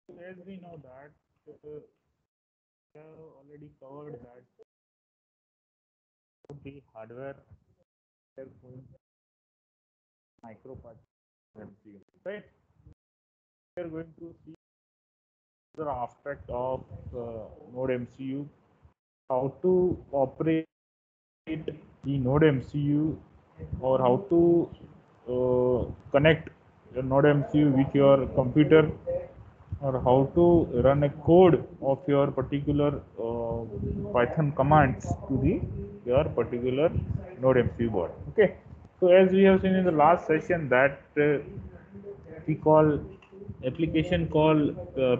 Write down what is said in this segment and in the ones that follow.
As we know that we have already covered that the hardware are going microparts MCU, right? We are going to see the aspect of Node MCU, how to operate the Node MCU, or how to connect your Node MCU with your computer, or how to run a code of your particular Python commands to the your particular Node MCU board. Okay, so as we have seen in the last session that we call application call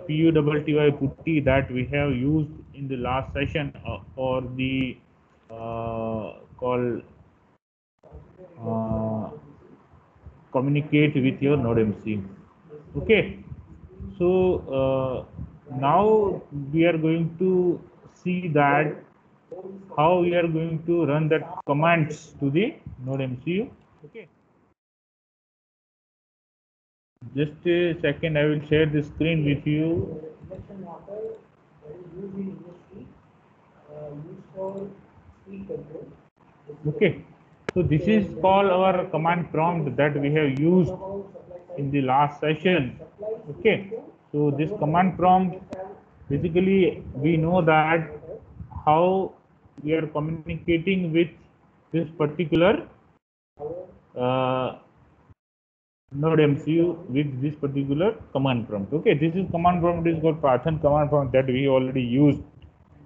PUTTY putty that we have used in the last session for the call uh, communicate with your Node MCU. Okay, so now we are going to see that how we are going to run that commands to the Node MCU. Okay, just a second, I will share the screen with you. Okay, so this is called our command prompt that we have used in the last session. Okay, so this command prompt, basically we know that how we are communicating with this particular uh, Node MCU with this particular command prompt. Okay, this is command prompt is called Python command prompt that we already used.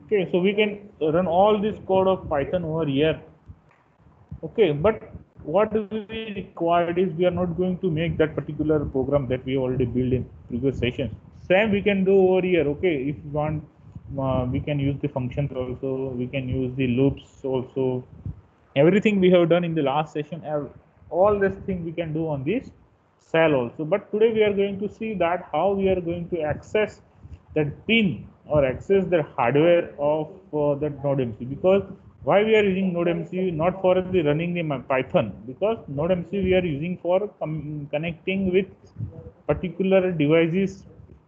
Okay, so we can run all this code of Python over here. Okay, but what we required is we are not going to make that particular program that we already built in previous sessions. Same we can do over here. Okay, if you want, we can use the functions also. We can use the loops also. Everything we have done in the last session, all this thing we can do on this cell also. But today we are going to see that how we are going to access that pin or access the hardware of that Node MCU. Because why we are using Node MCU? Not for the running the Python, because Node MCU we are using for connecting with particular devices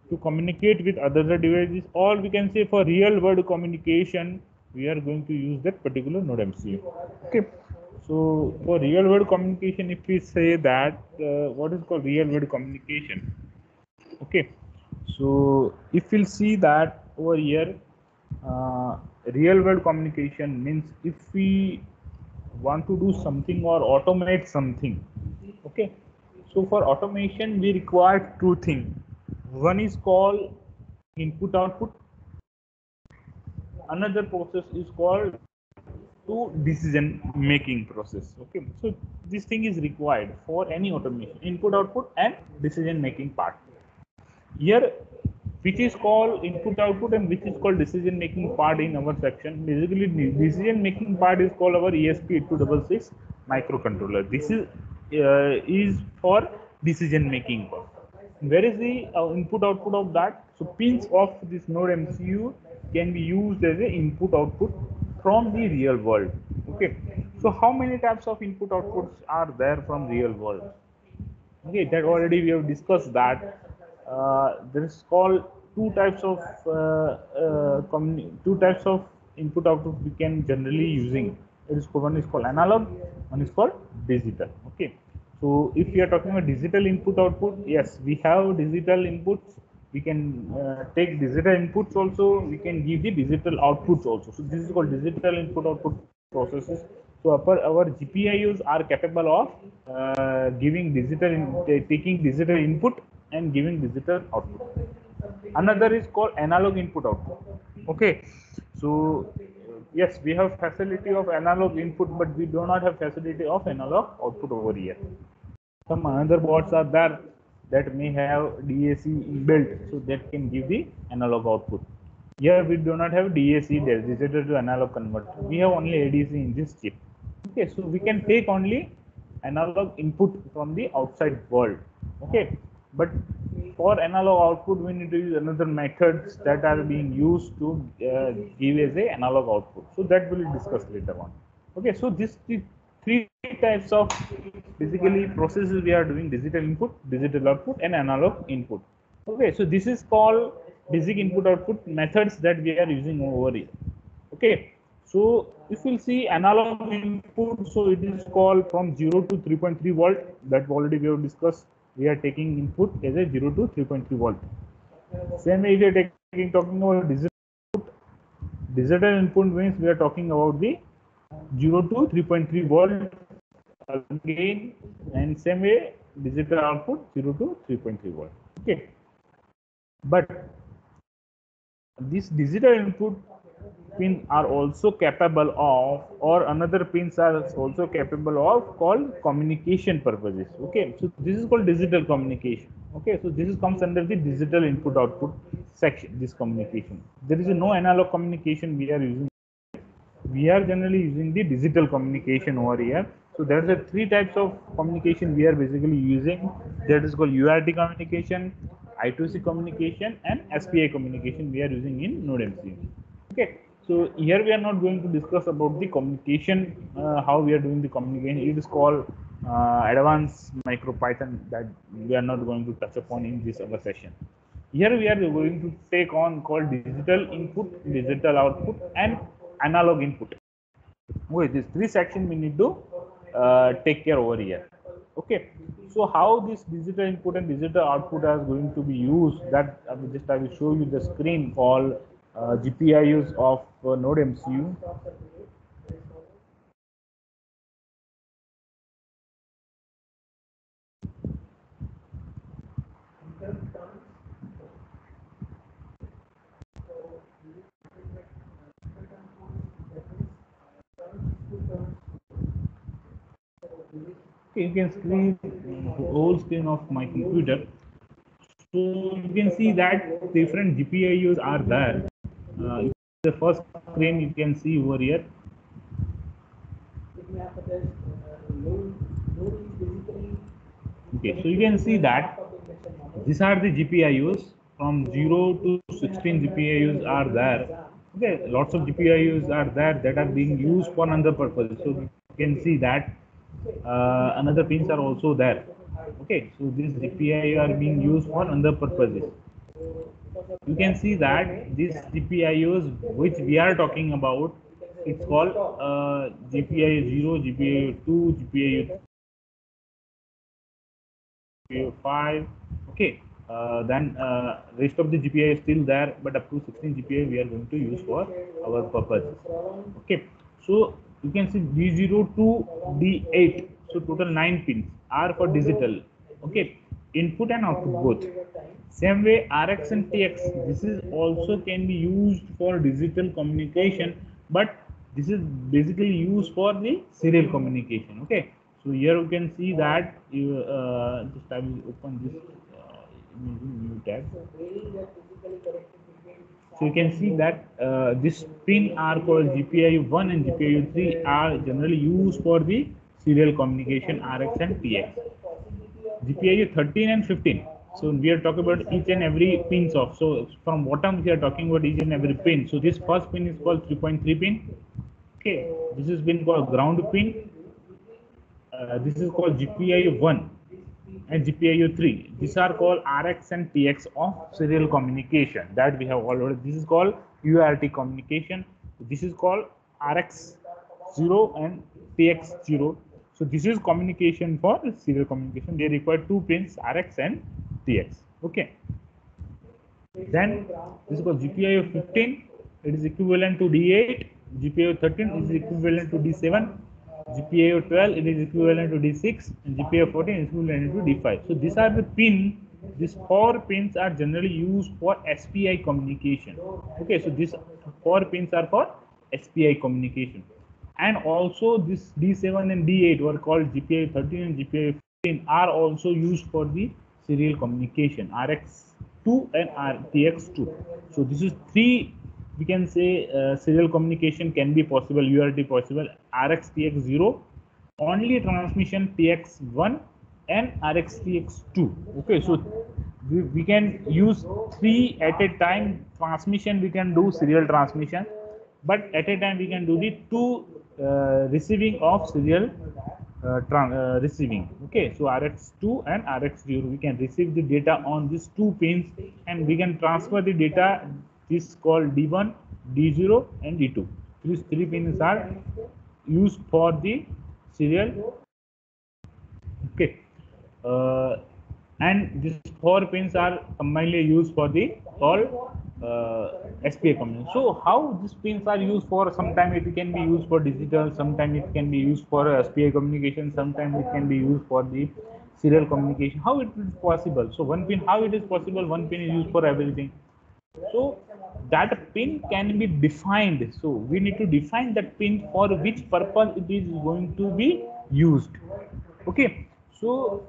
to communicate with other devices, or we can say for real world communication we are going to use that particular Node MCU. Okay, so for real world communication, if we say that what is called real world communication. Okay, so if we'll see that over here, uh, real world communication means if we want to do something or automate something. Okay, so for automation we require two things. One is called input output, another process is called to decision making process. Okay, so this thing is required for any automation: input output and decision making part. Here, which is called input output and which is called decision making part in our section. Basically, decision making part is called our ESP8266 microcontroller. This is for decision making part. Where is the input output of that? So pins of this Node MCU can be used as a input output from the real world. Okay, so how many types of input outputs are there from real world? Okay, that already we have discussed that there is called two types of input output we can generally using. It is one is called analog, one is called digital. Okay, so if we are talking about digital input output, yes, we have digital inputs. We can take digital inputs also. We can give the digital outputs also. So this is called digital input output processes. So our GPIOs are capable of giving taking digital input and giving digital output. Another is called analog input output. Okay, so yes, we have facility of analog input, but we do not have facility of analog output over here. Some another boards are there that may have DAC inbuilt, so that can give the analog output. Here we do not have DAC, digital to analog converter. We have only ADC in this chip. Okay, so we can take only analog input from the outside world. Okay, but for analog output we need to use another methods that are being used to give as a analog output. So that we will discuss later on. Okay, so this the three types of basically processes we are doing: digital input, digital output, and analog input. Okay, so this is called basic input output methods that we are using over here. Okay, so if we'll see analog input, so it is called from 0 to 3.3 volt. That already we have discussed. We are taking input as a 0 to 3.3 volt. Same way, if you are talking about digital input means we are talking about the 0 to 3.3 volt again, and same way digital output 0 to 3.3 volt. Okay, but these digital input pins are also capable of, or another pins are also capable of, called communication purposes. Okay, so this is called digital communication. Okay, so this is comes under the digital input output section, this communication. There is no analog communication we are using. We are generally using the digital communication over here. So there's a three types of communication we are basically using. That is called UART communication, I2C communication, and SPI communication we are using in NodeMCU. Okay, so here we are not going to discuss about the communication, how we are doing the communication. It is called advanced MicroPython, that we are not going to touch upon in this other session. Here we are going to take on called digital input, digital output, and analog input. Okay, these three sections we need to take care over here. Okay, so how this digital input and digital output is going to be used, that I will show you the screen called GPIOs of NodeMCU. Okay, you can see the whole screen of my computer. So you can see that different GPIOs are there. The first screen you can see over here. Okay, so you can see that these are the GPIOs from 0 to 16 GPIOs are there. Okay, lots of GPIOs are there that are being used for another purpose. So you can see that another pins are also there. Okay, so these GPIO are being used for another purposes. You can see that these GPIOs which we are talking about, it's called GPIO 0, GPIO 2, GPIO 5. Okay, then rest of the GPI is still there, but up to 16 GPI we are going to use for our purposes. Okay, so you can see D0 to D8, so total 9 pins are for digital. Okay, input and output both. Same way RX and TX, this is also can be used for digital communication, but this is basically used for the serial communication. Okay, so here you can see that you just I will open this new tab. So you can see that this pin are called GPIO 1 and GPIO 3 are generally used for the serial communication RX and TX. GPIO 13 and 15. So we are talking about each and every pins of. So from bottom we are talking about each and every pin. So this first pin is called 3.3 pin. Okay, this is been called ground pin. This is called GPIO 1 and GPIO 3. These are called RX and TX of serial communication that we have already. This is called UART communication. This is called RX 0 and TX 0. So this is communication for serial communication. They require two pins, RX and TX. Okay. Then this is called GPIO 15. It is equivalent to D8. GPIO 13 is equivalent to D7. GPIO 12 it is equivalent to D6, and GPIO 14 is equivalent to D5. So these are the pin. These 4 pins are generally used for SPI communication. Okay, so these 4 pins are for SPI communication, and also this D7 and D8 were called GPIO 13 and GPIO 15 are also used for the serial communication RX2 and RTX2. So this is 3, we can say serial communication can be possible, UART possible, RX TX 0, only transmission TX 1 and RX TX 2. Okay, so we can use 3 at a time. Transmission we can do serial transmission, but at a time we can do the 2 receiving of serial receiving. Okay, so RX2 and RX0, we can receive the data on these two pins, and we can transfer the data. This is called D1, D0, and D2. These three pins are used for the serial. Okay, and these four pins are commonly used for the all SPA communication. So how these pins are used for? Sometimes it can be used for digital, sometimes it can be used for SPA communication, sometimes it can be used for the serial communication. How it is possible? So one pin, how it is possible? One pin is used for everything. So that pin can be defined. So we need to define that pin for which purpose it is going to be used. Okay, so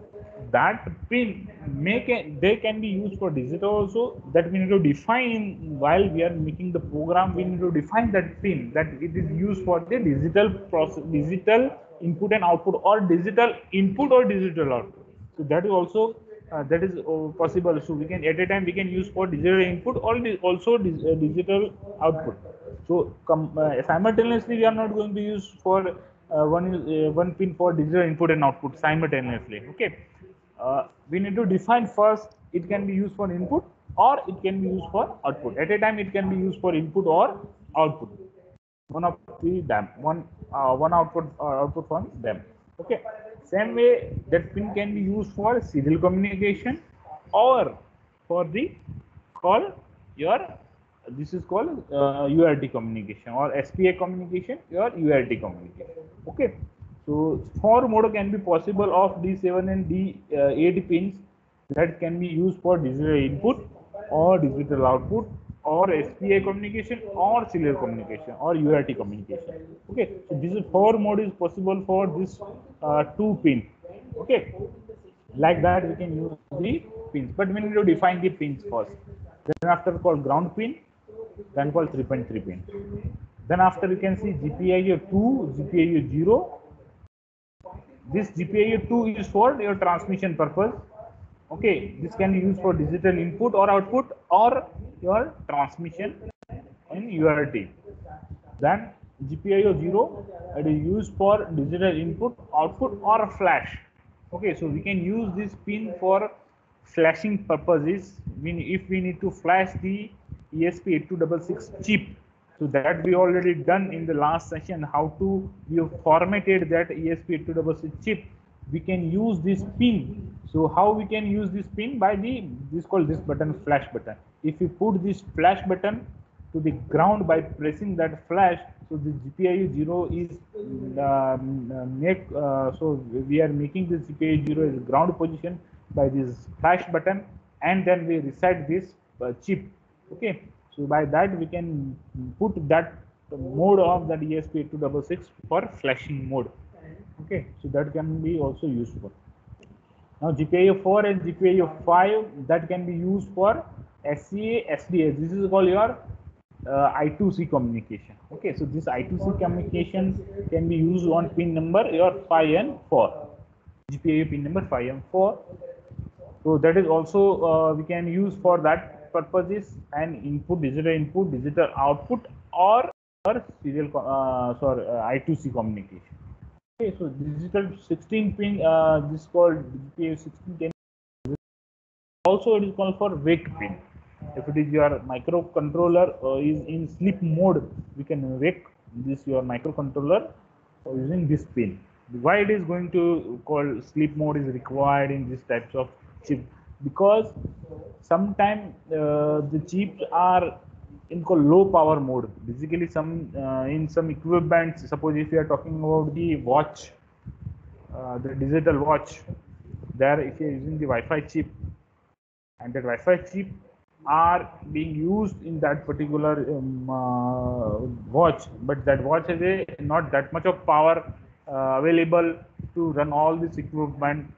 that pin they can be used for digital also. That we need to define while we are making the program. We need to define that pin, that it is used for the digital process, digital input and output, or digital input or digital output. So that is also that is possible. So we can at a time we can use for digital input or also digital output. So simultaneously we are not going to use for one pin for digital input and output simultaneously. Okay, we need to define first. It can be used for input or it can be used for output. At a time it can be used for input or output. One of the them, one output from them. Okay, same way that pin can be used for serial communication or for the call your, this is called UART communication or SPA communication or UART communication. Okay, so four mode can be possible of D7 and D8 pins that can be used for digital input or digital output or SPA communication or serial communication or UART communication. Okay, so this is four mode is possible for this two pin. Okay, like that we can use the pins, but we need to define the pins first. Then after called ground pin, then called 3.3 pin. Then after you can see GPIO 2, GPIO 0. This GPIO 2 is for your transmission purpose. Okay, this can be used for digital input or output or your transmission in UART. Then GPIO 0, it is used for digital input, output or flash. Okay, so we can use this pin for flashing purposes. If we need to flash the ESP8266 chip, so that we already done in the last session, how to we have formatted that ESP8266 chip. We can use this pin. So how we can use this pin? By this called this button, flash button. If you put this flash button to the ground by pressing that flash, so the GPIO 0 is so we are making this GPIO 0 as ground position by this flash button, and then we reset this chip. Okay, so by that we can put that mode of that ESP8266 for flashing mode. Okay, so that can be also useful. Now GPIO 4 and GPIO 5, that can be used for SCA, SDS. This is called your I2C communication. Okay, so this I2C communication can be used on pin number your 5 and 4. GPIO pin number 5 and 4. So that is also we can use for that purposes, and input, digital output, or serial I2C communication. Okay, so digital 16 pin, this is called GPIO 16. Also, it is called for wake pin. If it is your microcontroller is in sleep mode, we can wake this your microcontroller using this pin. Why it is going to call sleep mode is required in these types of chip? Because sometimes the chips are in low power mode. Basically, some in some equipment, suppose if you are talking about the watch, the digital watch, there if you are using the Wi-Fi chip, and that Wi-Fi chip are being used in that particular watch, but that watch has not that much of power available to run all this equipment,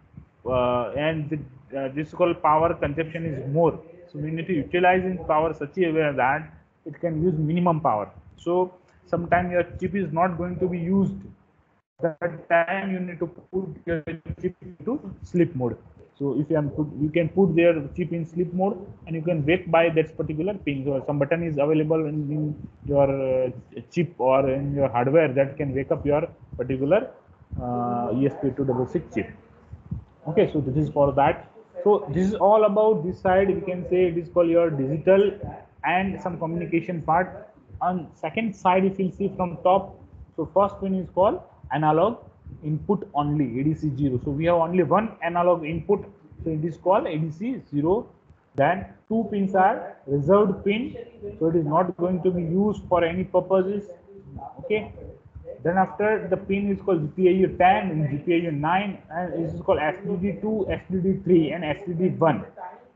and this called power consumption is more. So we need to utilize in power such a way that it can use minimum power. So sometimes your chip is not going to be used. That time you need to put your chip into sleep mode. So if you can put their chip in sleep mode, and you can wake by that particular pin. So some button is available in your chip or in your hardware that can wake up your particular ESP8266 chip. Okay, so this is for that. So this is all about this side. We can say it is called your digital and some communication part. On second side, if you see from top, so first pin is called analog input only, ADC 0. So we have only one analog input, so it is called ADC 0. Then two pins are reserved pin, so it is not going to be used for any purposes. Okay. Then after the pin is called GPIO 10 and GPIO 9, and this is called SDD2, SDD3 and SDD1.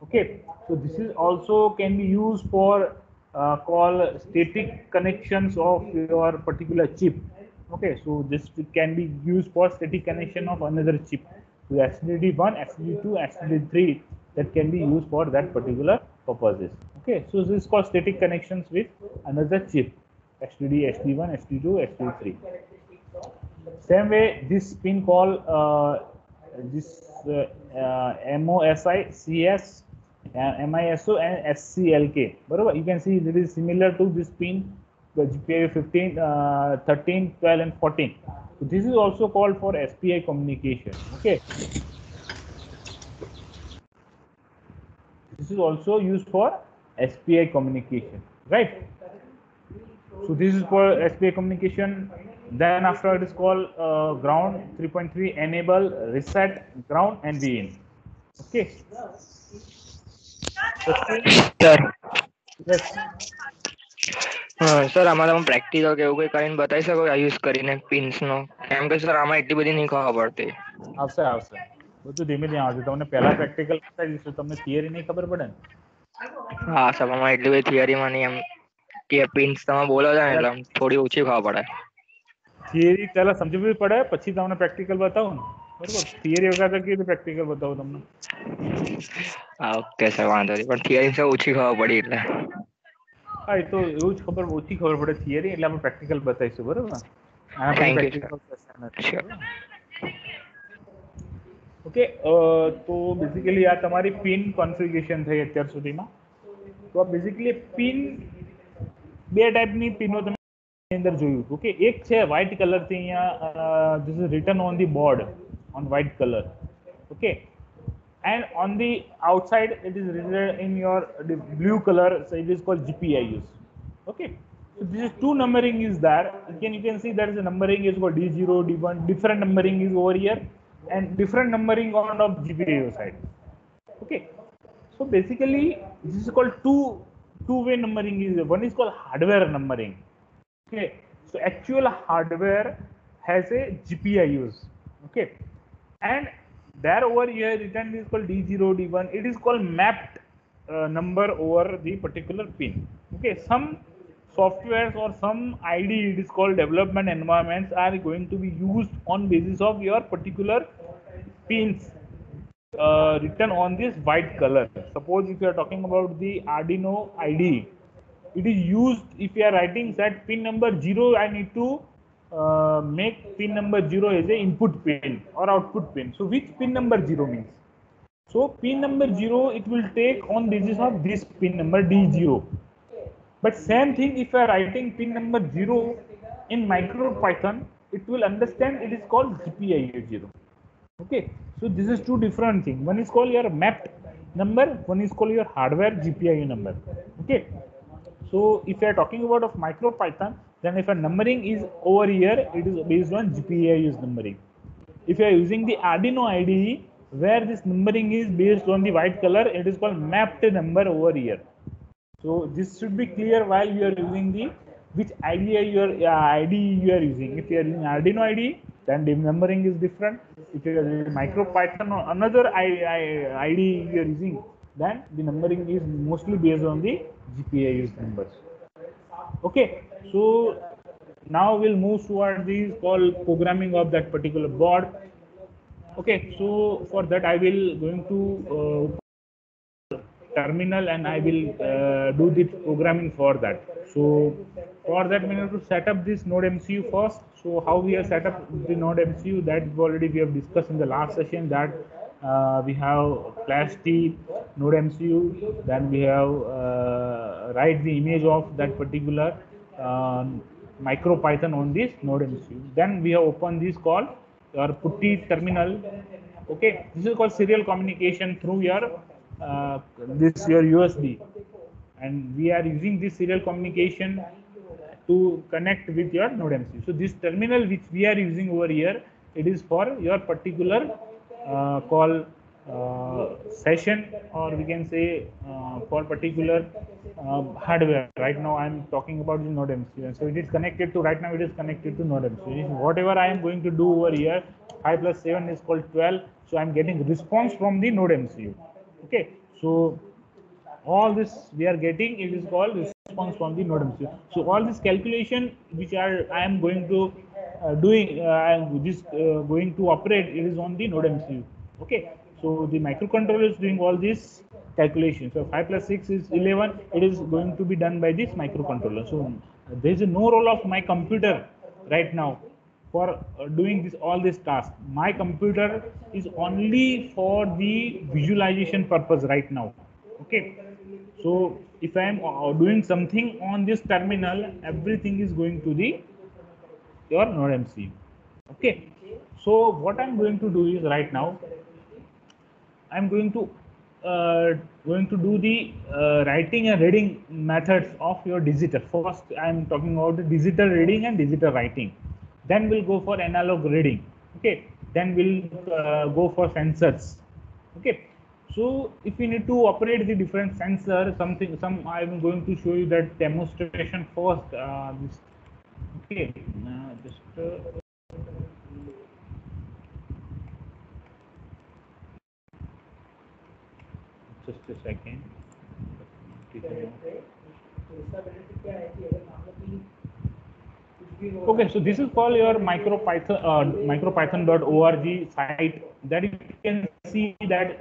Okay, so this is also can be used for call static connections of your particular chip. Okay, so this can be used for static connection of another chip. So SDD1, SDD2, SDD3 that can be used for that particular purposes. Okay, so this is called static connections with another chip. STD, SD1, SD2, SD3. Same way, this pin called MOSI, CS, MISO, and SCLK. Barabar? You can see it is similar to this pin, the GPIO 15, 13, 12, and 14. So this is also called for SPI communication. Okay. This is also used for SPI communication, right? So this is for SPI communication. Then after it is called ground 3.3 enable, reset, ground and VIN. Okay. Sir Yes. Sir આમાં તમે practical કે એવું કંઈ કરીને બતાવી શકો આ use કરીને પિન્સનો? કેમ કે સર આમાં એટલી બધી નહીં ખબર પડતી. આવશે આવશે બધું ધીમે ધીમે આવશે. તમને પહેલા પ્રેક્ટિકલ બતાવી દઈશું, તમને થિયરી નહીં ખબર પડે ને. હા સર આમાં એટલી બધી થિયરીમાં નહીં, એમ કે પિન્સ તમે બોલો છો ને એટલે આમ થોડી ઓછી ખબર પડે. થિયરી પહેલા સમજવી પડે પછી તમને પ્રેક્ટિકલ બતાવું ને, બરોબર? થિયરી વગર તો કેવી રીતે પ્રેક્ટિકલ બતાવું તમને? હા ઓકે સર, વાંધો નહીં, પણ થિયરી સર ઓછી ખબર પડી એટલે. હા, એ તો એવું જ ખબર ઓછી ખબર પડે થિયરી એટલે આપણે પ્રેક્ટિકલ બતાવીશું, બરોબર? આના પછી thank you practical sir. Sure. Okay, તો બેઝિકલી આ તમારી પિન કોન્ફિગરેશન થઈ અત્યાર સુધીમાં. તો આ બેઝિકલી પિન બે ટાઈપની પિનો તમે અંદર જોયું. ઓકે, એક છે વ્હાઇટ કલરથી અહીંયા this is return on the board on white colour. Okay, and on the outside it is written in your blue color, so it is called GPIOs. Okay, so this is two numbering is there. Again you can see there is a numbering is called D0, D1, different numbering is over here and different numbering on of GPIO side. Okay, so basically this is called two-way numbering. Is one is called hardware numbering. Okay, so actual hardware has a GPIOs. Okay, and there over here written is called D0, D1. It is called mapped number over the particular pin. Okay, some softwares or some ID, it is called development environments, are going to be used on basis of your particular pins written on this white color. Suppose if you are talking about the Arduino ID, it is used if you are writing that pin number 0, I need to make pin number 0 as a input pin or output pin. So which pin number 0 means? So pin number 0 it will take on basis of this pin number D0. But same thing if you are writing pin number 0 in MicroPython, it will understand it is called GPIO 0. Okay, so this is two different things. One is called your mapped number, one is called your hardware GPIO number. Okay, so if you are talking about of MicroPython, then if a numbering is over here, it is based on GPIO's numbering. If you are using the Arduino IDE, where this numbering is based on the white color, it is called mapped number over here. So this should be clear while you are using the which IDE you are using. If you are using Arduino IDE, then the numbering is different. If you are using MicroPython or another IDE you are using, then the numbering is mostly based on the GPIO's numbers. Okay, so now we'll move toward these called programming of that particular board. Okay, so for that I will going to terminal and I will do the programming for that. So for that we need to set up this node MCU first. So how we have set up the node MCU, that already we have discussed in the last session, that we have flash T node MCU, then we have write the image of that particular MicroPython on this node MCU. Then we have opened this called your putty terminal. Okay, this is called serial communication through your this your USB, and we are using this serial communication to connect with your node MCU. So this terminal which we are using over here, it is for your particular call session, or we can say for particular hardware. Right now I am talking about the node MCU. So it is connected to, right now it is connected to node MCU. Whatever I am going to do over here, 5 plus 7 is called 12. So I am getting response from the node MCU. Okay, so all this we are getting, it is called response from the node MCU. So all this calculation which I am going to I am just going to operate, it is on the node MCU. Okay, so the microcontroller is doing all this calculation. So 5 plus 6 is 11. It is going to be done by this microcontroller. So there is no role of my computer right now for doing this all this task. My computer is only for the visualization purpose right now. Okay, so if I am doing something on this terminal, everything is going to the your node MCU. Okay, so what I'm going to do is, right now I'm going to do the writing and reading methods of your digital. First, I'm talking about the digital reading and digital writing. Then we'll go for analog reading. Okay. Then we'll go for sensors. Okay. So if you need to operate the different sensor, I'm going to show you that demonstration first. Okay. Just a second. Okay, so this is called your MicroPython, MicroPython.org site. That you can see that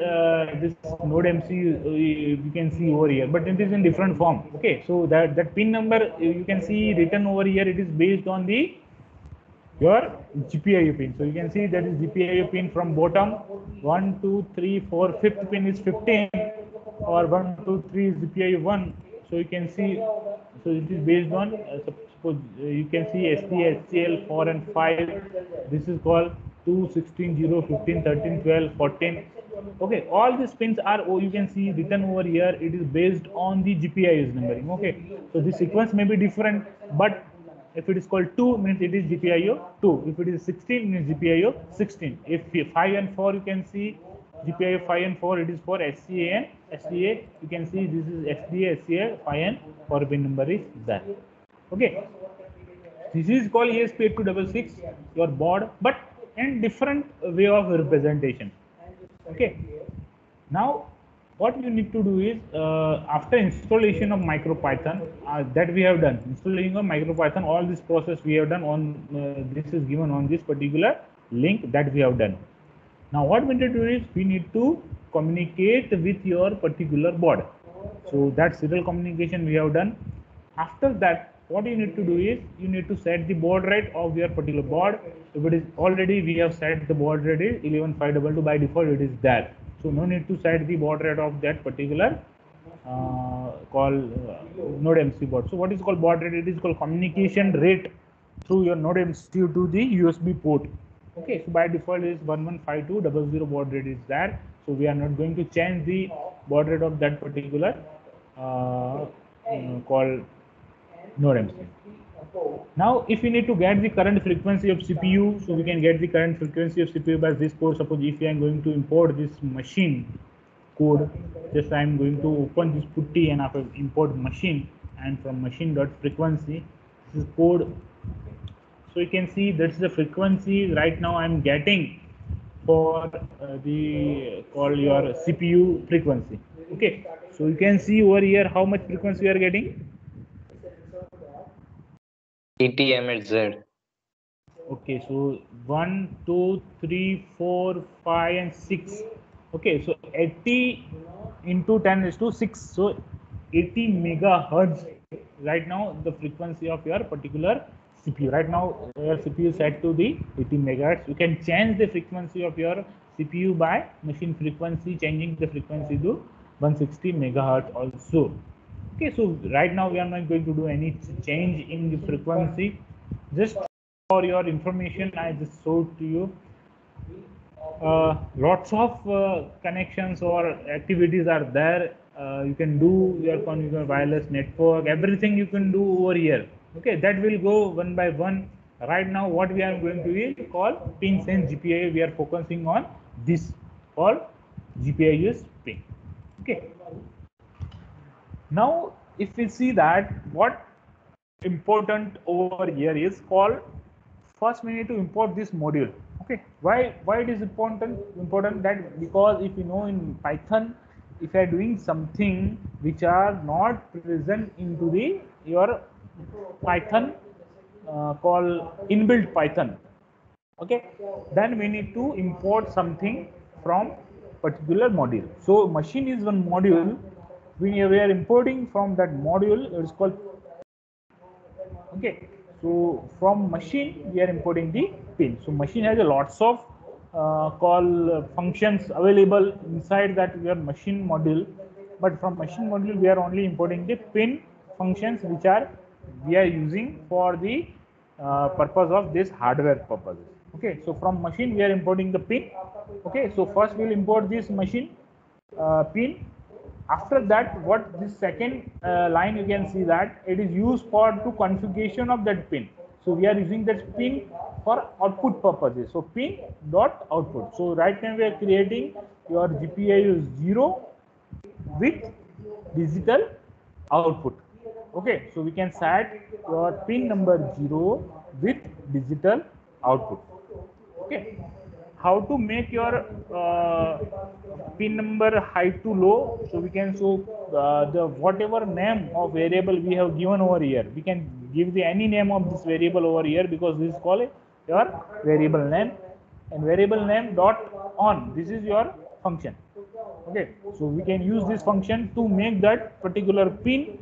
this node MCU you can see over here, but it is in different form. Okay, so that pin number you can see written over here. It is based on the your GPIO pin. So you can see that is GPIO pin from bottom 1, 2, 3, 4. Fifth pin is 15, or 1, 2, 3 is GPIO 1. So you can see, so it is based on suppose you can see ST, SCL 4 and 5. This is called 2, 16, 0, 15, 13, 12, 14. Okay, all these pins are, you can see written over here. It is based on the GPIO's numbering. Okay, so the sequence may be different, but if it is called 2, means it is GPIO 2. If it is 16, means GPIO 16. If 5 and 4, you can see GPIO 5 and 4, it is for SCA and SCA. You can see this is SDA, SCA, 5 and 4 pin number is that. Okay. This is called ESP8266, your board, but in different way of representation. Okay. Now, what you need to do is, after installation of MicroPython, that we have done, installing of MicroPython, all this process we have done on, this is given on this particular link that we have done. Now what we need to do is, we need to communicate with your particular board. So that serial communication we have done. After that, what you need to do is, you need to set the baud rate of your particular board. If it is already, we have set the baud rate is 11522, by default it is that. So no need to set the baud rate of that particular node MCU board. So what is called baud rate? It is called communication rate through your node MCU to the USB port. Okay, so by default is 115200 baud rate is there. So we are not going to change the baud rate of that particular called node MCU. Now, if we need to get the current frequency of CPU, so we can get the current frequency of CPU by this code. Suppose if I am going to import this machine code, just I am going to open this putty and after import machine, and from machine.frequency, this is code. So you can see that's the frequency right now I am getting for the call your CPU frequency. Okay, so you can see over here how much frequency you are getting. TTMHZ. Okay, so 1, 2, 3, 4, 5, and 6. Okay, so 80 into 10 is to 6. So 80 megahertz right now the frequency of your particular CPU. Right now your CPU is set to the 80 megahertz. You can change the frequency of your CPU by machine frequency, changing the frequency to 160 megahertz also. Okay, so right now we are not going to do any change in the frequency. Just for your information, I just showed to you lots of connections or activities are there. You can do your wireless network, everything you can do over here. Okay, that will go one by one. Right now, what we are going to do is call pin sense GPIO. We are focusing on this called GPIO's pin. Okay. Now, if we see that what important over here is called, first we need to import this module. Okay, why it is important that because if you know in Python, if you are doing something which are not present into the your Python called inbuilt Python, okay, then we need to import something from particular module. So machine is one module. We are importing from that module. It is called, okay. So from machine we are importing the pin. So machine has a lots of functions available inside that your machine module, but from machine module we are only importing the pin functions which are we are using for the purpose of this hardware purposes. Okay, so from machine we are importing the pin. Okay, so first we'll import this machine pin. After that, what this second line, you can see that it is used for to configuration of that pin. So we are using that pin for output purposes. So pin dot output. So right now we are creating your GPIO 0 with digital output. Okay, so we can set your pin number 0 with digital output. Okay, how to make your pin number high to low? So we can show the whatever name of variable we have given over here. We can give the any name of this variable over here because this is called your variable name, and variable name dot on. This is your function. Okay, so we can use this function to make that particular pin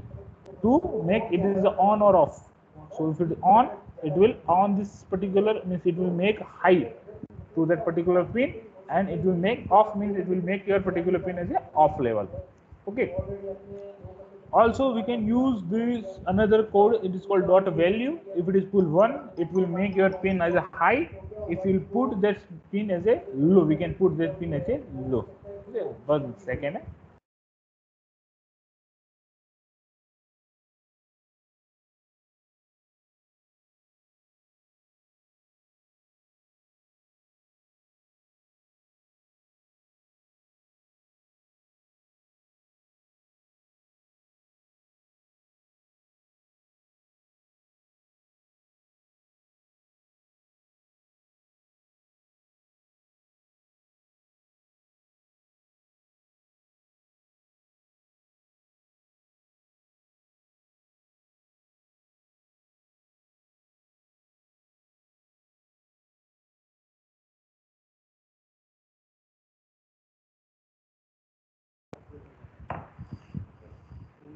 to make it is on or off. So if it is on, it will on this particular means it will make high to that particular pin, and it will make off means it will make your particular pin as a off level. Okay, also we can use this another code. It is called dot value. If it is pull 1, it will make your pin as a high. If you put that pin as a low, we can put that pin as a low. Okay, 1 second.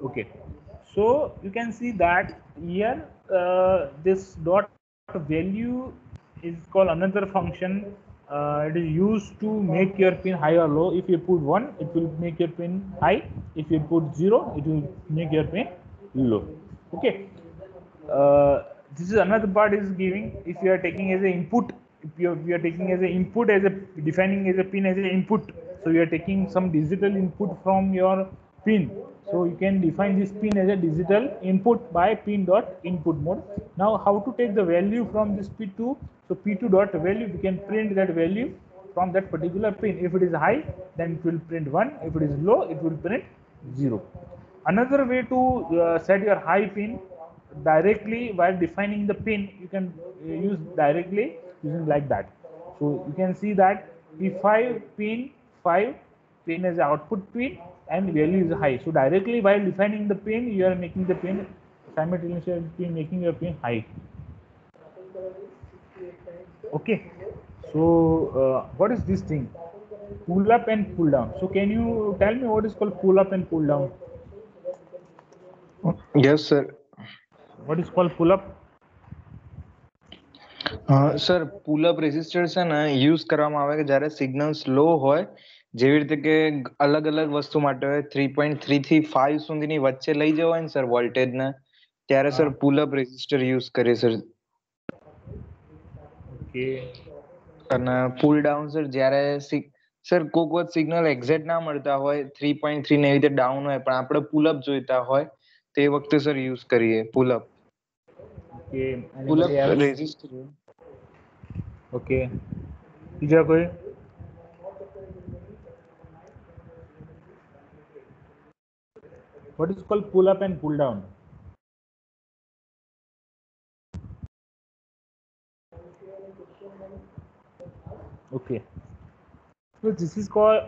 Okay, so you can see that here this dot value is called another function. It is used to make your pin high or low. If you put 1, it will make your pin high. If you put 0, it will make your pin low. Okay, this is another part is giving. If you are taking as an input, if you are taking as an input as a defining as a pin as an input, so you are taking some digital input from your pin. So you can define this pin as a digital input by pin dot input mode. Now how to take the value from this P2? So P2 dot value, we can print that value from that particular pin. If it is high, then it will print 1. If it is low, it will print 0. Another way to set your high pin directly while defining the pin, you can use directly using like that. So you can see that P5 pin 5 pin as output pin and value is high. So directly while defining the pin, you are making the pin simultaneously making your pin high. Okay, so what is this thing? Pull up and pull down. So can you tell me what is called pull up and pull down? Yes, sir. What is called pull up? Sir pull up resistor છે ને use કરવામાં આવે કે જ્યારે signal slow હોય, જેવી રીતે કે અલગ અલગ વસ્તુ માટે હોય 3.3 થી 5 સુધીની વચ્ચે લઈ જવા હોય ને સર વોલ્ટેજ ને, ત્યારે sir pull up resistor use કરીએ સર. Okay. અને પુલ ડાઉન સર જ્યારે સર કોક વખત સિગ્નલ એક્ઝેક્ટ ના મળતા હોય 3.3 ને એવી રીતે ડાઉન હોય પણ આપણે પુલ અપ જોઈતા હોય તે વખતે સર યુઝ કરીએ પુલ અપ. Okay, પુલ anybody up else? Resistor. Okay, બીજા કોઈ? What is called pull up and pull down? Okay, so this is called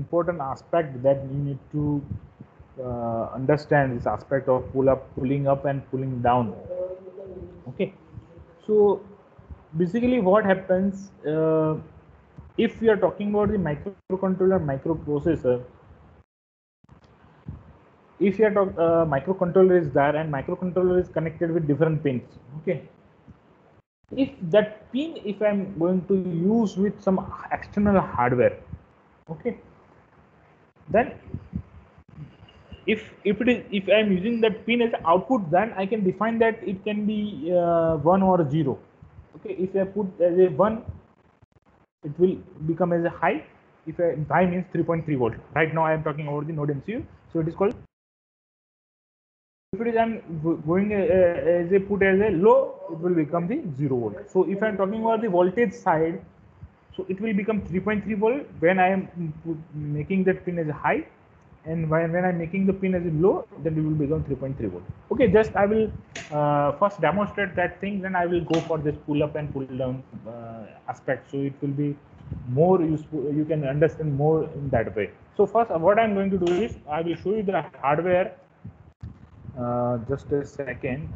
important aspect that you need to understand, this aspect of pull up, pulling up and pulling down. Okay, so basically what happens if we are talking about the microcontroller microprocessor, if your microcontroller is there and microcontroller is connected with different pins. Okay, if that pin, if I'm going to use with some external hardware, okay, then if I'm using that pin as output, then I can define that it can be 1 or 0. Okay, if I put as a 1, it will become as a high. If high means 3.3 volt. Right now I am talking about the node MCU, so it is called. If it is I'm going as a put as a low, it will become the 0 volt. So if I'm talking about the voltage side, so it will become 3.3 volt when I am making that pin as a high, and when I'm making the pin as a low, then it will become 3.3 volt. Okay, just I will first demonstrate that thing, then I will go for this pull up and pull down aspect, so it will be more useful, you can understand more in that way. So first what I'm going to do is I will show you the hardware. Just a second,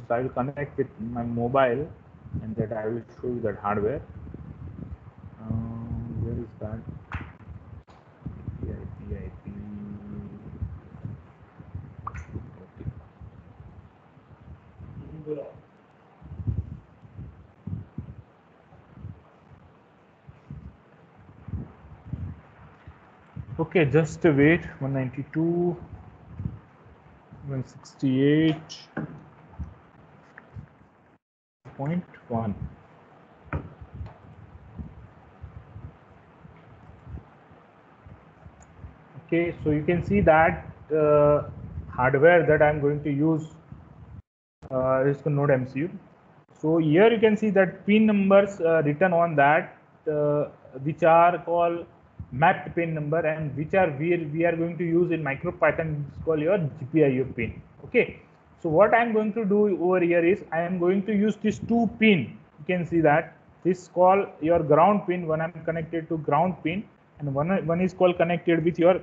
so I will connect with my mobile and that I will show you that hardware. Where is that? IP. Okay, just wait. 192, 168.1. Okay, so you can see that hardware that I'm going to use is the node MCU. So here you can see that pin numbers written on that, which are called mapped pin number, and which are we are going to use in MicroPython, is called your GPIO pin. Okay, so what I'm going to do over here is I am going to use these two pin. You can see that this is called your ground pin. One I'm connected to ground pin, and one is called connected with your,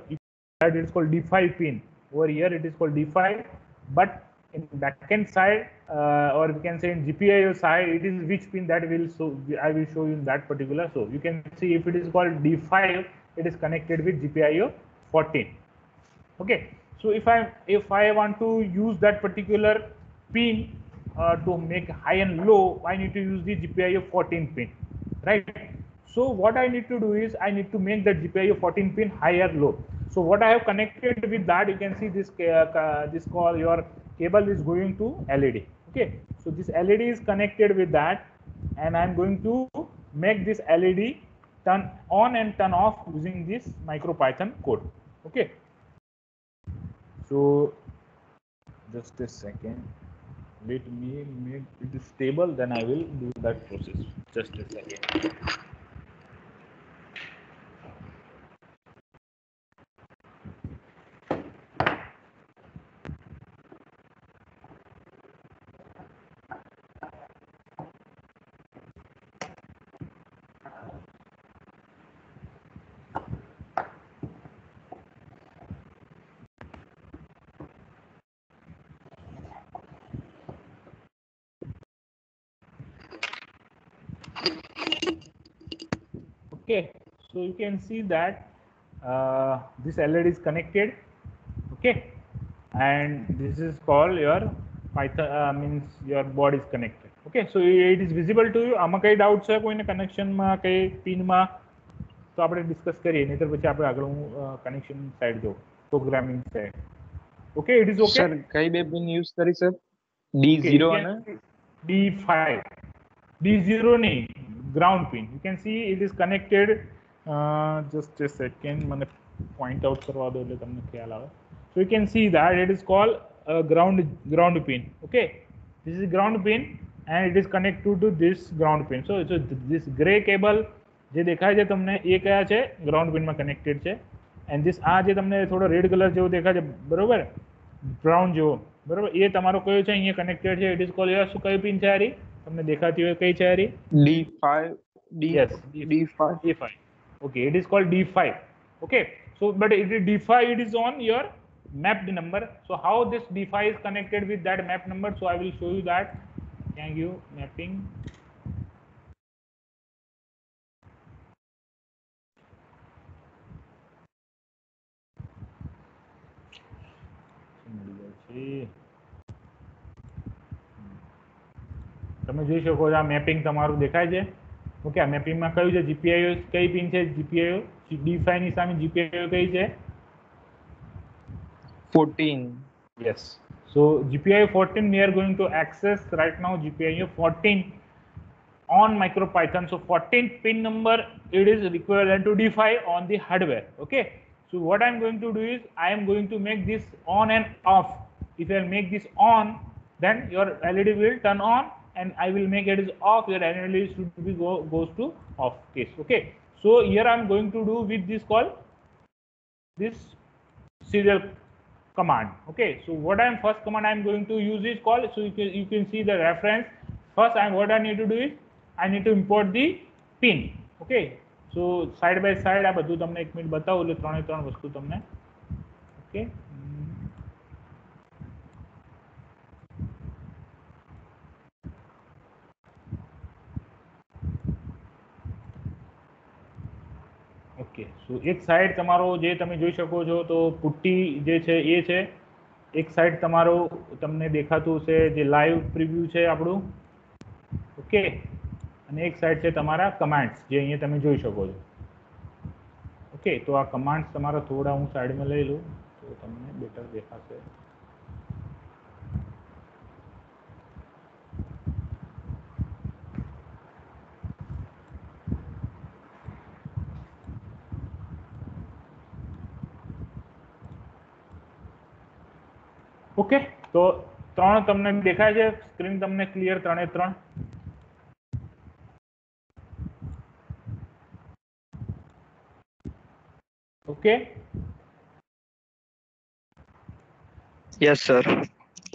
that is called D5 pin. Over here it is called D5, but in backend side, or we can say in GPIO side, it is which pin that will, so I will show you in that particular. So you can see if it is called D5, it is connected with GPIO 14. Okay, so if I want to use that particular pin to make high and low, I need to use the GPIO 14 pin, right? So what I need to do is I need to make that GPIO 14 pin high or low. So what I have connected with that, you can see this this call your cable is going to LED. Okay, so this LED is connected with that, and I'm going to make this LED turn on and turn off using this MicroPython code. Okay, so just a second, let me make it stable, then I will do that process. Just a second. Okay, so you can see that this LED is connected. Okay, and this is called your Python, means your board is connected. Okay, so it is visible to you. આમાં કઈ doubt છે કોઈને કનેક્શનમાં, કઈ પિનમાં? તો આપણે discuss કરીએ, નહીતર પછી આપણે આગળ હું કનેક્શન સાઈડ જો programming side. Okay, it is okay. Sir કઈ બે પિન યુઝ કરી સર? D0 અને D5. D0 નહીં, ground pin. You can see it is connected. Just a second, મને point out કરવા દો એટલે તમને ખ્યાલ આવે. So you can see that it is called a ground pin. Okay, this is ground pin and it is connected to this ground pin. So this gray cable જે દેખાય છે તમને એ કયા છે ગ્રાઉન્ડ પિનમાં કનેક્ટેડ છે એન્ડ ધીસ આ જે તમને થોડો રેડ કલર જેવો દેખાય છે બરોબર બ્રાઉન જેવો બરોબર એ તમારો કયો છે અહીંયા કનેક્ટેડ છે ઇટ ઇઝ કોલ્ડ યસ કયો પિન છે આરી તમને દેખાતી હોય કઈ છે આરી D5 yes D5 D5 okay it is called D5 okay so but it is D5 it is on your mapped number so how this D5 is connected with that map number so I will show you that thank you mapping તમે જોઈ શકો છો આ mapping તમારું દેખાય છે okay આ મેપિંગમાં કયું છે જીપીઆઈઓ કઈ પિન છે જીપીઆઈઓ D5 ની સામે જીપીઆઈઓ કઈ છે 14 yes so GPIO 14 we are going to access right now GPIO 14 on MicroPython so 14th pin number it is equivalent to D5 on the hardware okay so what I'm going to do is I am going to make this on and off if I make this on then your LED will turn on and I will make it is off your LED should be goes to off case okay so here I'm going to do with this call this serial command okay so what I am first command I am going to use is call so you can see the reference first what I need to do is I need to import the pin okay so side by side આ બધું તમને 1 minute બતાવું એટલે ત્રણે ત્રણ વસ્તુ તમને okay okay so એક સાઈડ તમારો જે તમે જોઈ શકો છો તો પુટ્ટી જે છે એ છે એક સાઈડ તમારો તમને દેખાતું છે જે લાઈવ પ્રિવ્યુ છે આપણું ઓકે અને એક સાઈડ છે તમારા કમાન્ડ્સ જે અહીંયા તમે જોઈ શકો છો ઓકે તો આ કમાન્ડ્સ તમારા થોડા હું સાઈડમાં લઈ લઉં તો તમને બેટર દેખાશે ઓકે તો ત્રણ તમને દેખાય છે સ્ક્રીન તમને ક્લિયર ત્રણે ત્રણ okay yes sir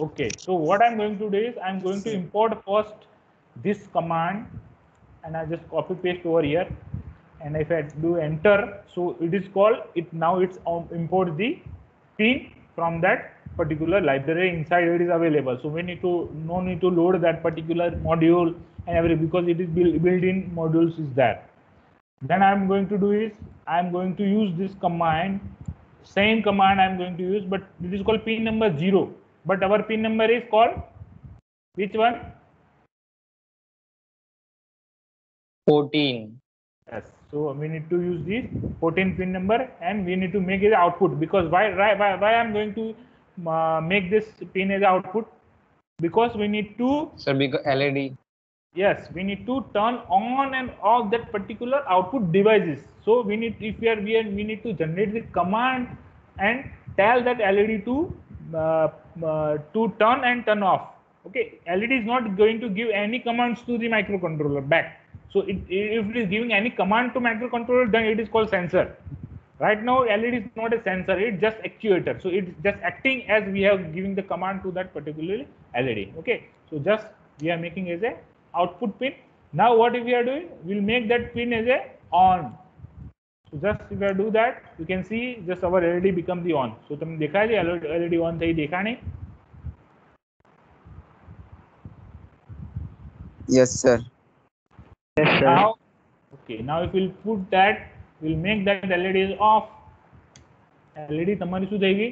okay so what I'm going to do is I'm going to import first this command and I just copy paste over here and if I do enter so it is called it now it's import the pin from that particular library inside it is available so we need to no need to load that particular module and everything because it is built-in modules is there then I'm going to do is I'm going to use this command same command I'm going to use but it is called pin number 0 but our pin number is called which one 14 yes so we need to use this 14 pin number and we need to make it output because why I'm going to make this pin as output because we need to sir because LED yes we need to turn on and off that particular output devices so we need if we need to generate the command and tell that LED to turn and turn off okay LED is not going to give any commands to the microcontroller back so if it is giving any command to microcontroller then it is called sensor right now LED is not a sensor it's just actuator so it's just acting as we have giving the command to that particular LED okay so just we are making as a output pin now what if we are doing we'll make that pin as a on so just if I do that you can see just our LED become the on so તમને દેખાય છે LED on થઈ દેખાણી yes sir yes sir now okay now if we'll put that we'll make that LED is off LED તમારી શું થઈ ગઈ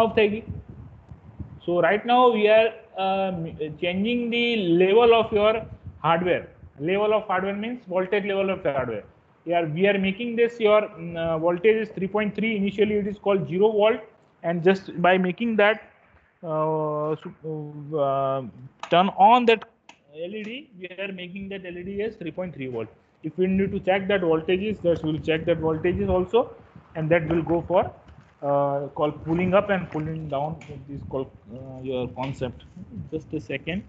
off થઈ ગઈ so right now we are changing the level of your hardware level of hardware means voltage level of hardware we are making this your voltage is 3.3 initially it is called 0 volt and just by making that turn on that LED, we are making that LED as 3.3 volt. If we need to check that voltages, that will check that voltages also, and that will go for called pulling up and pulling down. This called your concept. Just a second.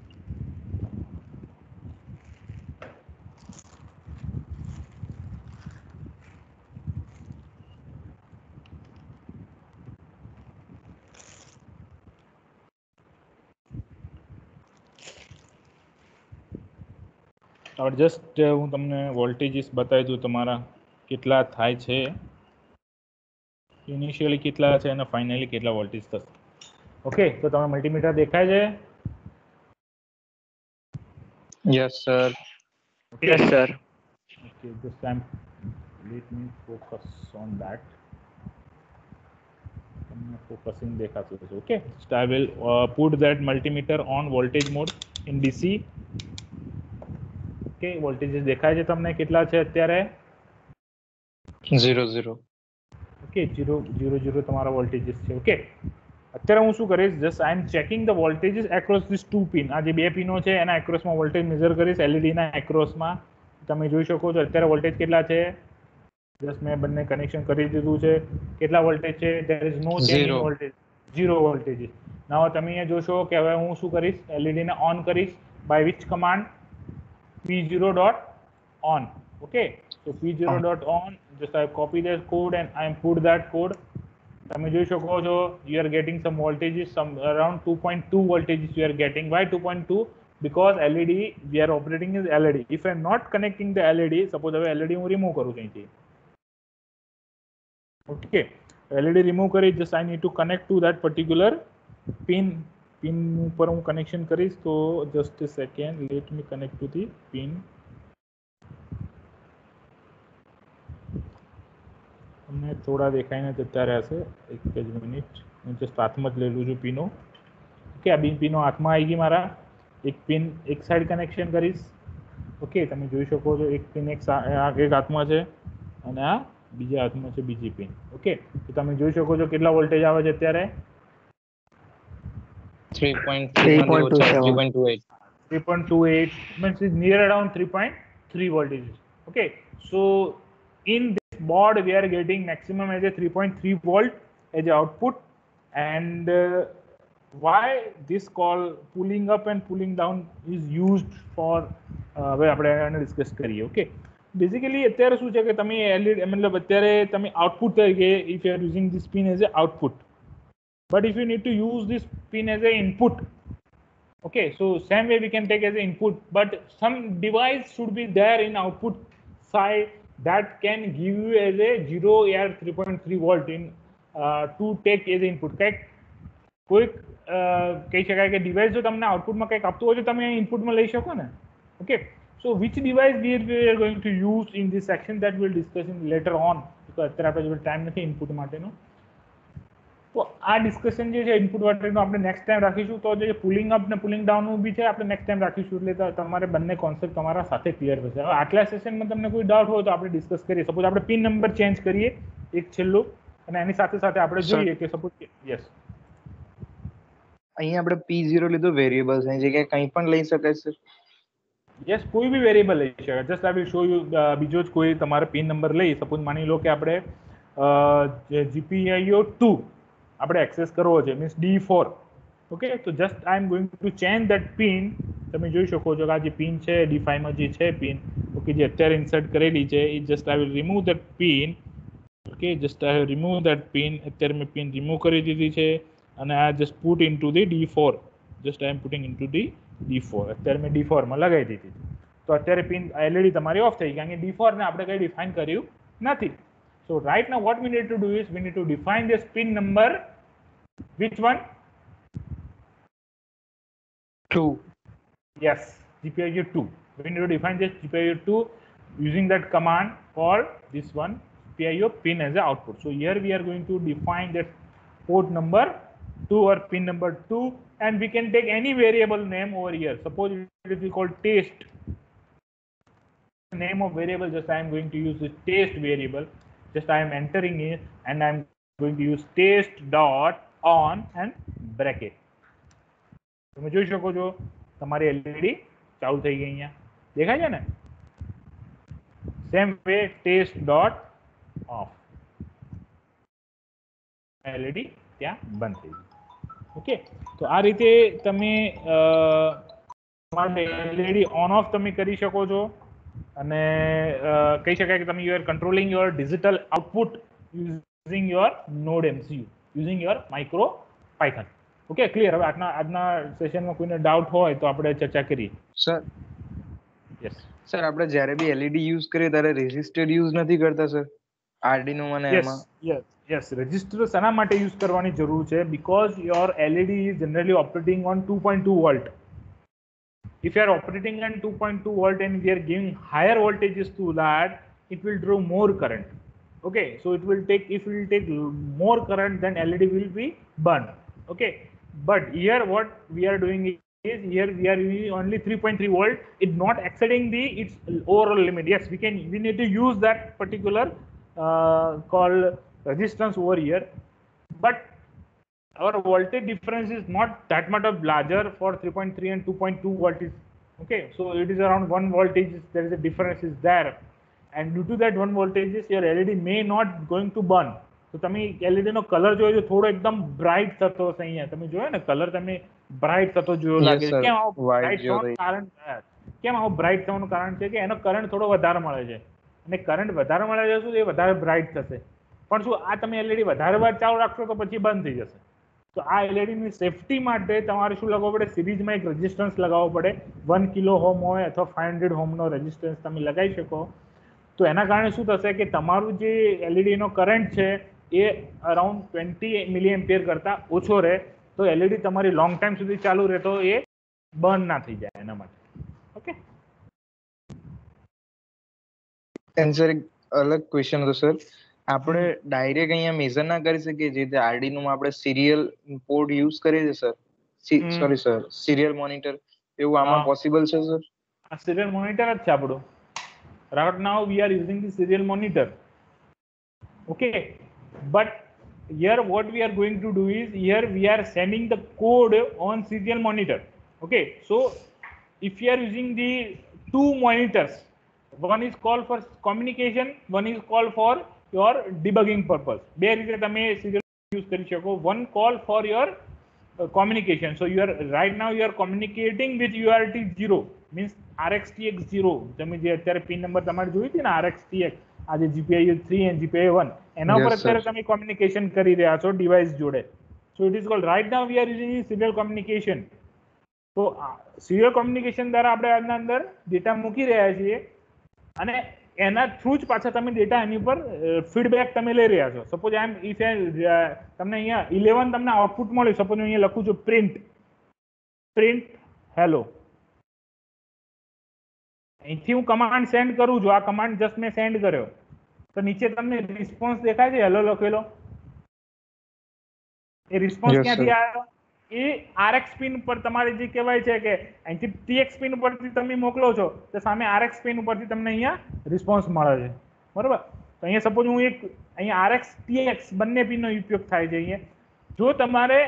Just હું તમને voltages બતાવી દઉં તમારા કેટલા થાય છે, initially કેટલા છે અને ફાઇનલી કેટલા વોલ્ટેજ થશે. ઓકે, તો તમે મલ્ટીમીટર દેખાય છે? Yes sir. Yes sir. Okay, this time let me focus on that. Focusing દેખાતું હશે. Okay, so I will put that multimeter on voltage mode in DC. Okay, voltages દેખાય છે તમને કેટલા છે અત્યારે? 0 ઓકે, 0 તમારા વોલ્ટેજીસ છે. ઓકે, અત્યારે હું શું કરીશ, just I am checking the voltages across this two pin. આ જે બે પિનો છે એના એક્રોસમાં વોલ્ટેજ મેઝર કરીશ. LED ના એક્રોસમાં તમે જોઈ શકો છો અત્યારે વોલ્ટેજ કેટલા છે. જસ્ટ મેં બંને કનેક્શન કરી દીધું છે. કેટલા વોલ્ટેજ છે? There is no change in voltage, 0 voltages. Now તમે અહીંયા જોશો કે હવે હું શું કરીશ, LED ને ઓન કરીશ. By which command? P0.on. Okay, so P0.on, just I copy that code and I put that code. તમે જોઈ શકો છો, you are getting some voltages, some around 2.2 voltages you are getting. Why 2.2? Because LED, we are operating is LED. If I am not connecting the LED, suppose હવે LED હું remove કરું અહીંથી. Okay, LED remove કરી, just I need to connect to that particular pin. Pin ઉપર હું connection કરીશ. તો just a second, let me connect to the pin. તમને થોડા દેખાઈને અત્યારે હશે, એક જ મિનિટ. હું જસ્ટ હાથમાં જ લઈ લઉં છું પિનો. ઓકે, આ બે પિનો હાથમાં આવી ગઈ મારા. એક પિન એક સાઈડ કનેક્શન કરીશ. ઓકે, તમે જોઈ શકો છો એક પિન એક હાથમાં છે અને આ બીજા હાથમાં છે બીજી પિન. ઓકે, તો તમે જોઈ શકો છો કેટલા વોલ્ટેજ આવે છે અત્યારે? 3.28 means it's near around 3.3 voltages. Okay, so in this board we are getting maximum as a 3.3 volt as a output. And why this call pulling up and pulling down is used for હવે આપણે આને discuss કરીએ. Okay, basically અત્યારે શું છે કે તમે LED મતલબ અત્યારે તમે આઉટપુટ તરીકે if you are using this pin as a output, but if you need to use this pin as a input, okay, so same way we can take as an input, but some device should be there in output side that can give you as a 0 or 3.3 volt in to take as input. કોઈ કહી શકાય કે device જો તમને આઉટપુટમાં કંઈક આપતું હોય તો તમે ઇનપુટમાં લઈ શકો ને. Okay, so which device we are going to use in this section, that we'll discuss in later on, because અત્યારે આપણે જોડે ટાઈમ નથી ઇનપુટ માટેનો. તો આ ડિસ્કશન જે છે ઇનપુટ માટેનું આપણે નેક્સ્ટ ટાઈમ રાખીશું. તો જે પુલિંગ અપ ને પુલિંગ ડાઉનનું બી છે આપણે નેક્સ્ટ ટાઈમ રાખીશું, એટલે તમારે બંને કોન્સેપ્ટ તમારા સાથે ક્લિયર થશે. હવે આટલા સેશનમાં તમને કોઈ ડાઉટ હોય તો આપણે ડિસ્કસ કરીએ. સપોઝ આપણે પિન નંબર ચેન્જ કરીએ એક છેલ્લું, અને એની સાથે સાથે આપણે જોઈએ કે સપોઝ યસ અહીંયા આપણે P0 લીધો વેરિયેબલ્સ એની જગ્યાએ કંઈ પણ લઈ શકાય સર? યસ, કોઈ બી વેરિયેબલ લઈ શકાય. Just I will show you બીજો જ કોઈ તમારે પિન નંબર લઈ. સપોઝ માની લો કે આપણે GPIO 2 આપણે એક્સેસ કરવો છે, મીન્સ D4. ઓકે, તો just I am going to change that pin. તમે જોઈ શકો છો કે આ જે પિન છે D5 માં જે છે પિન, ઓકે, જે અત્યારે ઇન્સર્ટ કરેલી છે, એ just I will remove that pin. Okay, just I have remove that pin. અત્યારે મેં પિન રિમૂવ કરી દીધી છે અને આ just put into the D4. Just I am putting into the D4. અત્યારે મેં D4 માં લગાવી દીધી. તો અત્યારે પિન LED તમારી ઓફ થઈ ગઈ, કારણ કે D4 ને આપણે કંઈ ડિફાઇન કર્યું નથી. So right now what we need to do is we need to define this pin number. Which one? 2. Yes, GPIO 2. We need to define this GPIO 2 using that command called this one GPIO pin as an output. So here we are going to define that port number 2 or pin number 2, and we can take any variable name over here. Suppose it is called test. Name of variable, just I am going to use the test variable. Just I am entering it and I am going to use test dot on and bracket. તમે જોઈ શકો છો તમારી LED ચાલુ થઈ ગઈ અહીંયા દેખાય છે ને same way test dot of LED ત્યાં બંધ થઈ ગઈ ઓકે તો આ રીતે તમે એલઈડી ઓન ઓફ તમે કરી શકો છો અને કહી શકાય કે તમે you are controlling your digital output using your node MCU using your micro Python okay clear હવે આજના સેશનમાં કોઈને ડાઉટ હોય તો આપણે ચર્ચા કરીએ સર યસ સર આપણે જ્યારે બી એલઈડી યુઝ કરીએ ત્યારે રેઝિસ્ટર યુઝ નથી કરતા સર આર્ડિનો અને એમાં યસ રજિસ્ટર શેના માટે યુઝ કરવાની જરૂર છે because your LED is generally operating on 2.2 volt if you are operating on 2.2 volt and we are giving higher voltages to that it will draw more current okay so it will take more current then led will be burned okay but here what we are doing is here we are using only 3.3 volt it's not exceeding its overall limit yes we need to use that particular called resistance over here but our voltage difference is not that much of larger for 3.3 and 2.2 voltage okay so it is around 1 voltage there is a difference is there and due to that 1 voltages your led may not going to burn તો તમે LED નો colour જોયો તો થોડો એકદમ bright થતો હશે અહીંયા તમે જોયો ને કલર તમે બ્રાઇટ થતો જોયો લાગે છે કેમ આવો બ્રાઇટ થવાનું કારણ કેમ આવો બ્રાઇટ થવાનું કારણ છે કે એનો કરંટ થોડો વધારે મળે છે અને કરંટ વધારે મળે છે શું એ વધારે બ્રાઇટ થશે પણ શું આ તમે LED વધારે વાર ચાલુ રાખશો તો પછી બંધ થઈ જશે તો આ એલઈડી ની સેફટી માટે તમારે શું લગાવવું પડે સિરીઝમાં એક રેઝિસ્ટન્સ લગાવવો પડે 1 કિલો ઓહમ હોય અથવા 500 ઓહમનો રેઝિસ્ટન્સ તમે લગાવી શકો તો એના કારણે શું થશે કે તમારું જે એલઈડી નો કરંટ છે એ અરાઉન્ડ 20 મિલી એમ્પિયર કરતા ઓછો રહે તો એલઈડી તમારી લોંગ ટાઈમ સુધી ચાલુ રહે તો એ બર્ન ના થઈ જાય એના માટે ઓકે સર એક અલગ ક્વેશ્ચન હતો સર આપણે ડાયરેક્ટ અહીંયા મેઝર ના કરી શકીએ જે રીતે આરડીનો માં આપણે સિરિયલ પોર્ટ યુઝ કરીએ છીએ sir sorry sir serial monitor એવું આમાં પોસિબલ છે સર આ સિરિયલ મોનિટર જ છે આપણું right now we are using the serial monitor okay but here what we are going to do is here we are sending the code on serial monitor okay so if you are using the two monitors one is called for communication one is called for your debugging purpose બે રીતે તમે serial use કરી શકો one call for your communication so you are right now you are communicating with UART0 means RxTx0 તમે જે અત્યારે pin number તમારે જોઈ હતી ને RxTx આ જે GPIO 3 and GPIO 1 એના ઉપર અત્યારે તમે કોમ્યુનિકેશન કરી રહ્યા છો ડિવાઇસ જોડે so it is called right now we are using serial communication તો serial communication દ્વારા આપણે આના અંદર ડેટા મૂકી રહ્યા છીએ અને એના થ્રુ જ પાછા તમે ડેટા એની ઉપર ફીડબેક તમે લઈ રહ્યા છો સપોઝ આઈ એમ ઇફ તમને અહીંયા 11 તમને આઉટપુટ મળ્યું સપોઝ હું અહીંયા લખું છું પ્રિન્ટ હેલો અહીંથી હું કમાન્ડ સેન્ડ કરું છું આ કમાન્ડ જસ્ટ મેં સેન્ડ કર્યો તો નીચે તમને રિસ્પોન્સ દેખાય છે હેલો લખેલો એ રિસ્પોન્સ ક્યાંથી આવ્યો એ RX પિન ઉપર તમારે જે કહેવાય છે કે અહીંથી TX પિન ઉપરથી તમે મોકલો છો તો સામે RX પિન ઉપરથી તમને અહીંયા રિસ્પોન્સ મળે છે બરાબર તો અહીંયા સપોઝ હું એક અહીંયા RX TX બંને પિનનો ઉપયોગ થાય છે અહીંયા જો તમારે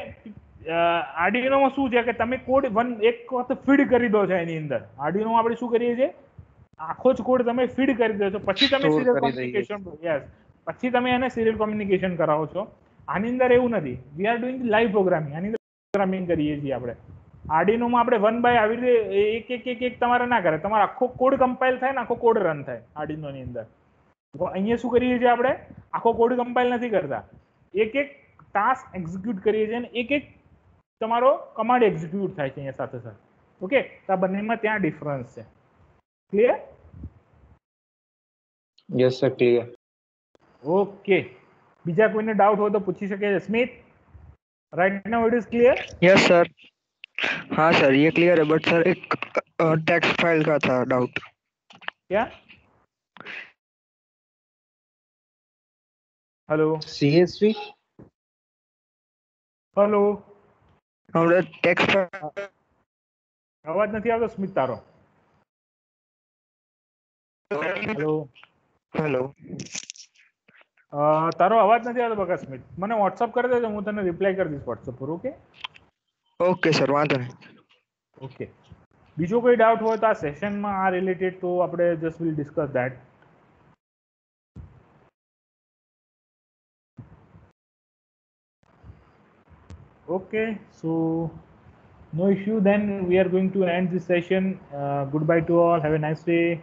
આર્ડિનોમાં શું છે કે તમે કોડ એક વખત ફીડ કરી દો છો એની અંદર આર્ડિનોમાં આપણે શું કરીએ છીએ આખો જ કોડ તમે ફીડ કરી દો છો પછી તમે સિરિયલ કોમ્યુનિકેશન યસ પછી તમે એને સિરિયલ કોમ્યુનિકેશન કરાવો છો આની અંદર એવું નથી we are doing live programming આની અંદર પ્રોગ્રામિંગ કરીએ છીએ આપણે આર્ડિનોમાં આપણે 1 બાય આવી રીતે એક તમારે ના કરે તમારો આખો કોડ કમ્પાઇલ થાય ને આખો કોડ રન થાય આર્ડિનોની અંદર અહીંયા શું કરીએ છીએ આપણે આખો કોડ કમ્પાઇલ નથી કરતા એક ટાસ્ક એક્ઝિક્યુટ કરીએ છીએ અને એક તમારો કમાન્ડ એક્ઝિક્યુટ થાય છે અહીંયા સાથે સાથે ઓકે તો આ બંનેમાં ત્યાં ડિફરન્સ છે clear yes sir clear okay બીજા કોઈને ડાઉટ હોય તો પૂછી શકે છે Smit right now it is clear yes sir हाँ सर ये क्लियर है बट सर एक टेक्स्ट फाइल का था डाउट क्या हेलो CSV हेलो हमरे टेक्स्ट અવાજ નથી આવતો સ્મિત તારો હેલો હેલો તારો અવાજ નથી આવતો બકા સ્મિત મને WhatsApp કરી દેજો હું તને રિપ્લાય કરી દઈશ WhatsApp પર ઓકે ઓકે સર વાંધો નહીં ઓકે બીજો કોઈ ડાઉટ હોય તો આ સેશનમાં આ રિલેટેડ તો આપણે just will discuss that. Okay, so no issue, then we are going to end this session. Goodbye to all, have a nice day.